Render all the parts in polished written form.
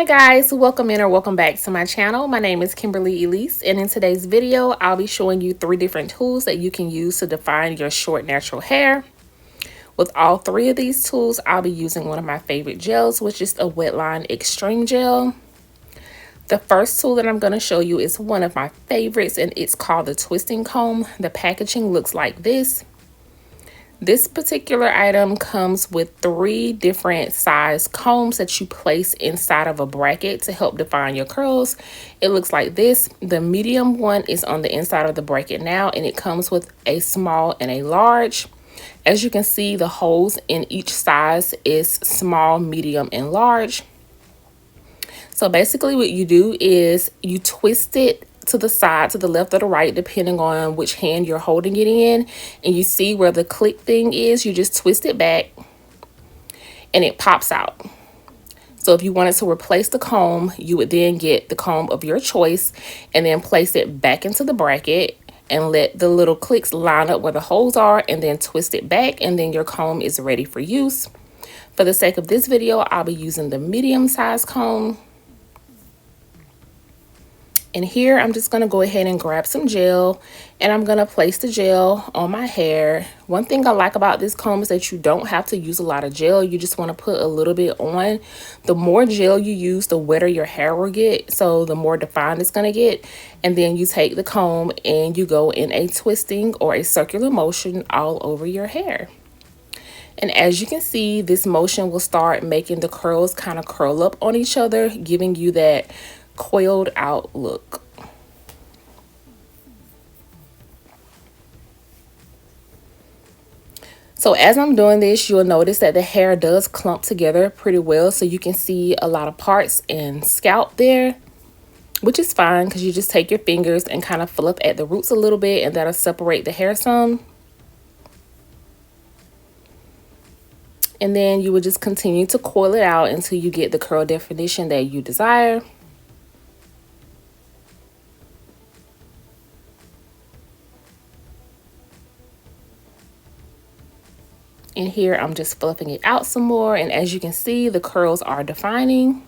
Hi guys, welcome in or welcome back to my channel. My name is Kimberly-Elese, and in today's video I'll be showing you 3 different tools that you can use to define your short natural hair. With all 3 of these tools, I'll be using one of my favorite gels, which is a Wetline Extreme Gel. The first tool that I'm going to show you is one of my favorites, and it's called the Twisting Comb. The packaging looks like this. This particular item comes with 3 different size combs that you place inside of a bracket to help define your curls. It looks like this. The medium one is on the inside of the bracket now, and it comes with a small and a large. As you can see, the holes in each size is small, medium, and large. So basically what you do is you twist it to the side, to the left or the right, depending on which hand you're holding it in. And you see where the click thing is, you just twist it back and it pops out. So if you wanted to replace the comb, you would then get the comb of your choice and then place it back into the bracket and let the little clicks line up where the holes are, and then twist it back, and then your comb is ready for use. For the sake of this video, I'll be using the medium size comb. And here I'm just going to go ahead and grab some gel, and I'm going to place the gel on my hair. One thing I like about this comb is that you don't have to use a lot of gel. You just want to put a little bit on. The more gel you use, the wetter your hair will get, so the more defined it's going to get. And then you take the comb and you go in a twisting or a circular motion all over your hair. And as you can see, this motion will start making the curls kind of curl up on each other, giving you that coiled out look. So as I'm doing this, you'll notice that the hair does clump together pretty well, so you can see a lot of parts and scalp there, which is fine because you just take your fingers and kind of fill up at the roots a little bit, and that'll separate the hair some. And then you will just continue to coil it out until you get the curl definition that you desire. And here I'm just fluffing it out some more, and as you can see, the curls are defining.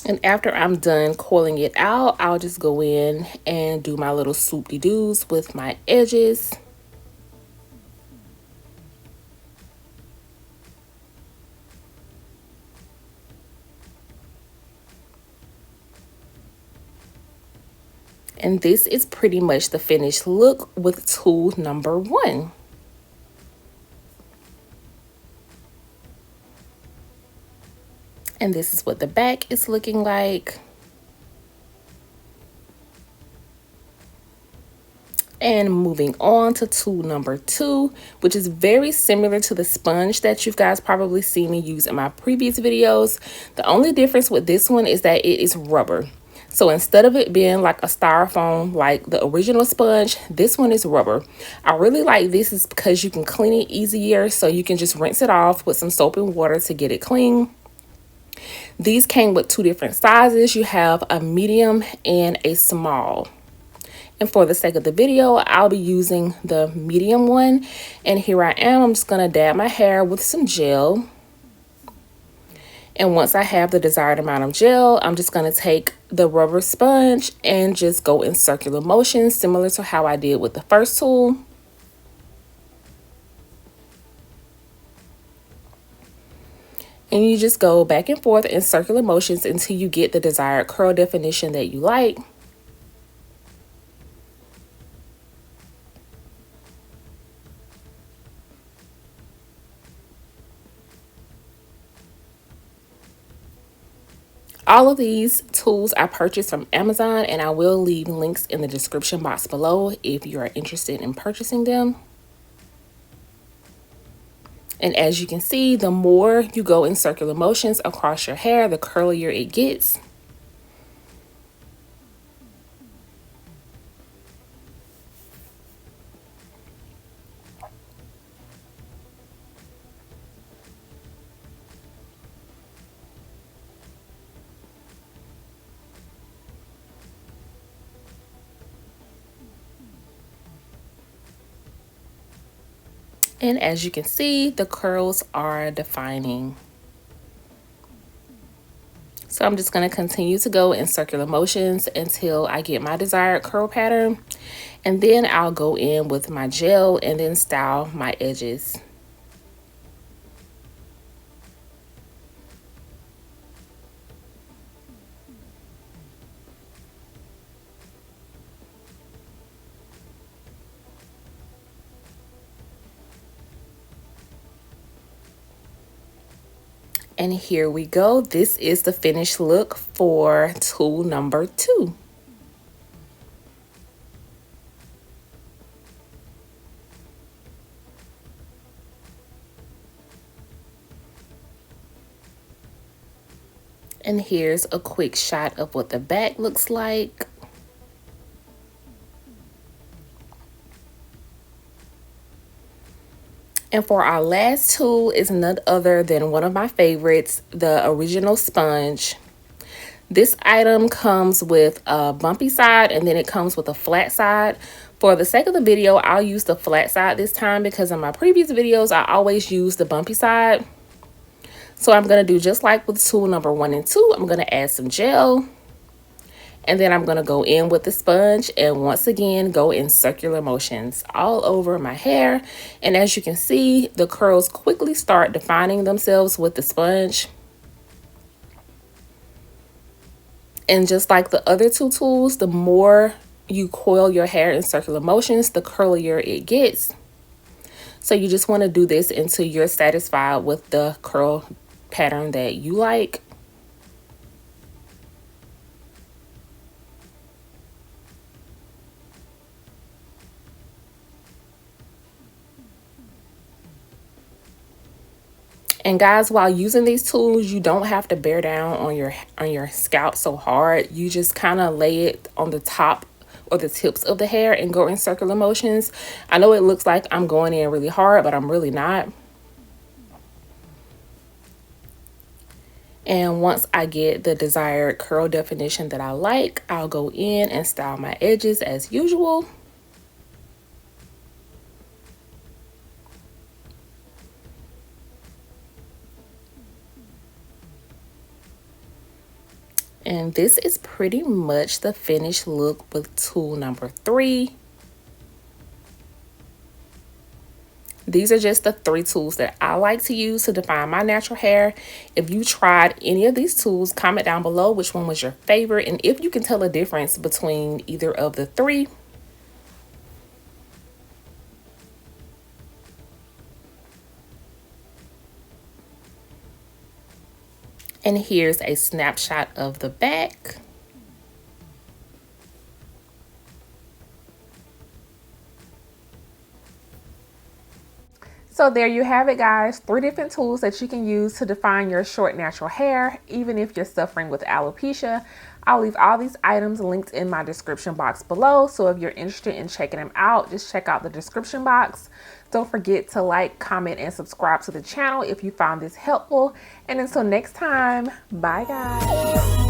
And after I'm done coiling it out, I'll just go in and do my little swoop-de-doos with my edges. And this is pretty much the finished look with tool number 1. And this is what the back is looking like. And moving on to tool number 2, which is very similar to the sponge that you guys probably seen me use in my previous videos. The only difference with this one is that it is rubber. So instead of it being like a styrofoam like the original sponge, this one is rubber. I really like this is because you can clean it easier, so you can just rinse it off with some soap and water to get it clean. These came with 2 different sizes. You have a medium and a small. And for the sake of the video, I'll be using the medium one. And here I am. I'm just going to dab my hair with some gel. And once I have the desired amount of gel, I'm just going to take the rubber sponge and just go in circular motions, similar to how I did with the first tool. And you just go back and forth in circular motions until you get the desired curl definition that you like. All of these tools I purchased from Amazon, and I will leave links in the description box below if you are interested in purchasing them. And as you can see, the more you go in circular motions across your hair, the curlier it gets. And as you can see, the curls are defining. So I'm just going to continue to go in circular motions until I get my desired curl pattern. And then I'll go in with my gel and then style my edges. And here we go. This is the finished look for tool number 2. And here's a quick shot of what the back looks like. And for our last tool is none other than one of my favorites, the original sponge. This item comes with a bumpy side and then it comes with a flat side. For the sake of the video, I'll use the flat side this time because in my previous videos, I always use the bumpy side. So I'm going to do just like with tool number 1 and 2. I'm going to add some gel. And then I'm going to go in with the sponge and once again go in circular motions all over my hair. And as you can see, the curls quickly start defining themselves with the sponge. And just like the other 2 tools, the more you coil your hair in circular motions, the curlier it gets. So you just want to do this until you're satisfied with the curl pattern that you like. And guys, while using these tools, you don't have to bear down on your scalp so hard. You just kind of lay it on the top or the tips of the hair and go in circular motions. I know it looks like I'm going in really hard, but I'm really not. And once I get the desired curl definition that I like, I'll go in and style my edges as usual. And this is pretty much the finished look with tool number 3. These are just the 3 tools that I like to use to define my natural hair. If you tried any of these tools, comment down below which one was your favorite and if you can tell a difference between either of the 3. And here's a snapshot of the back. So there you have it, guys. 3 different tools that you can use to define your short natural hair, even if you're suffering with alopecia. I'll leave all these items linked in my description box below. So if you're interested in checking them out, just check out the description box. Don't forget to like, comment, and subscribe to the channel if you found this helpful. And until next time, bye guys.